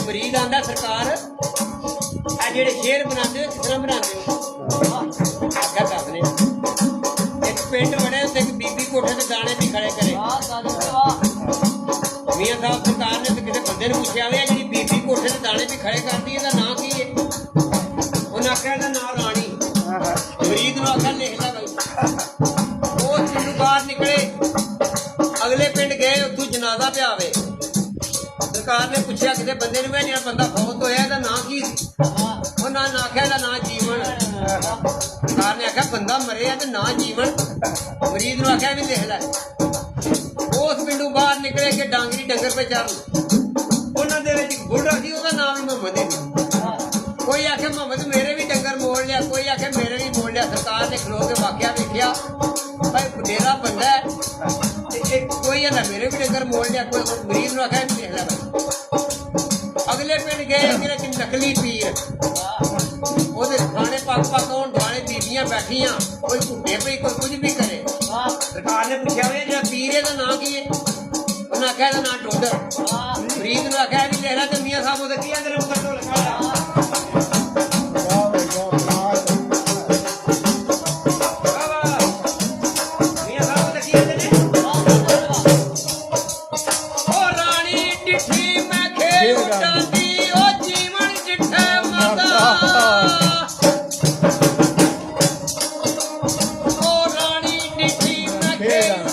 ਮਰੀਦ ਆਂਦਾ ਸਰਕਾਰ ਆ ਜਿਹੜੇ ਸ਼ੇਰ ਬਣਾਉਂਦੇ ਹੋ ਕਿਸ ਤਰ੍ਹਾਂ ਬਣਾਉਂਦੇ ਹੋ ਆਗਾ ਦੱਸਨੇ ਇੱਕ ਪਿੰਡ ਬੜੇ ਉੱਤੇ ਇੱਕ ਬੀਬੀ ਕੋਠੇ ਤੇ ਦਾਣੇ ਵੀ ਖੜੇ ਕਰੇ ਮੀਆਂ ਸਾਹਿਬ ਸਰਕਾਰ ਨੇ ਤੇ ਕਿਸੇ ਬੰਦੇ ਨੂੰ ਪੁੱਛਿਆ ਵੀ ਜਿਹੜੀ ਬੀਬੀ ਕੋਠੇ ਤੇ ਦਾਣੇ ਵੀ ਖੜੇ ਕਰਦੀ ਇਹਦਾ ਨਾਂ ਕੀ ਹੈ ਉਹਨੇ ਆਖਿਆ ਇਹਦਾ ਨਾਂ ਰਾਣੀ ਮਰੀਦ ਨੂੰ ਆਖਿਆ ਲਿਖ ਲੈ ਬਈ ਉਹ ਪਿੰਡੋਂ ਬਾਹਰ ਨਿਕਲੇ ਅਗਲੇ ਪਿੰਡ ਗਏ ਉੱਥੋਂ ਜਨਾਜ਼ਾ ਪਿਆ ਵੇ ਸਰਕਾਰ ਨੇ ਪੁੱਛਿਆ ਕਿਸੇ ਬੰਦੇ ਨੂੰ ਜਿਹੜਾ ਬੰਦਾ ਫੌਤ ਹੋਇਆ ਇਹਦਾ ਨਾਂ ਕੀ ਉਹਨਾਂ ਨੇ ਆਖਿਆ ਇਹਦਾ ਨਾਂ ਜੀਵਨ ਸਰਕਾਰ ਨੇ ਆਖਿਆ ਬੰਦਾ ਮਰਿਆ ਤੇ ਨਾਂ ਜੀਵਨ ਮਰੀਜ਼ ਨੂੰ ਆਖਿਆ ਵੀ ਲਿਖ ਲੈ ਉਸ ਪਿੰਡੋਂ ਬਾਹਰ ਨਿਕਲੇ ਕਿ ਡਾਂਗਰੀ ਡੰਗਰ ਪੇ ਚਰਨ ਉਹਨਾਂ ਦੇ ਵਿੱਚ ਬੁੱਢਾ ਸੀ ਉਹਦਾ ਨਾਮ ਵੀ ਮੁਹੰਮਦ ਹੀ ਕੋਈ ਆਖੇ ਮੁਹੰਮਦ ਮੇਰੇ ਵੀ ਡੰਗਰ ਮੋੜ ਲਿਆ ਕੋਈ ਆਖੇ ਮੇਰੇ ਵੀ ਮੋੜ ਲਿਆ ਸਰਕਾਰ ਨੇ ਖਲੋ ਕੇ ਵਾਕਿਆ ਵੇਖਿਆ ਭਾਈ ਬੁਢੇਰਾ ਬੰਦਾ ਤੇ ਕੋਈ ਕਹਿੰਦਾ ਮੇਰੇ ਵੀ ਡੰਗਰ ਮੋੜ ਲਿਆ ਕੋਈ ਮਰੀਜ਼ ਨੂੰ ਆਖਿਆ ਵੀ ਲਿਖ ਲੈ ਅਗਲੇ ਪਿੰਡ ਗਏ ਜਿਹੜੇ ਨਕਲੀ ਪੀਰ ਉਹਦੇ ਖਾਣੇ ਪੱਕ ਹੋਣ ਦੁਆਲੇ ਬੀਬੀਆਂ ਬੈਠੀਆਂ ਕੋਈ ਝੁੱਟੇ ਪਈ ਕੋਈ ਕੁਝ ਵੀ ਕਰੇ ਸਰਕਾਰ ਨੇ ਪੁੱਛਿਆ ਵੀ ਜਿਹੜਾ ਪੀਰ ਇਹਦਾ ਨਾਂ ਕੀ ਹੈ ਉਹਨਾਂ ਆਖਿਆ ਇਹਦਾ ਨਾਂ ਟੋਡਰ ਮਰੀਜ਼ ਨੂੰ ਆਖਿਆ ਵੀ ਲਿਖ ਲੈ ਤੇ ਮੀਆਂ ਸਾਹਿਬ ਉਹਦੇ ਕੀ ਆਂਦੇ ਨੇ ਮੁਕੱਦੋ ਲਿਖਾ Yeah.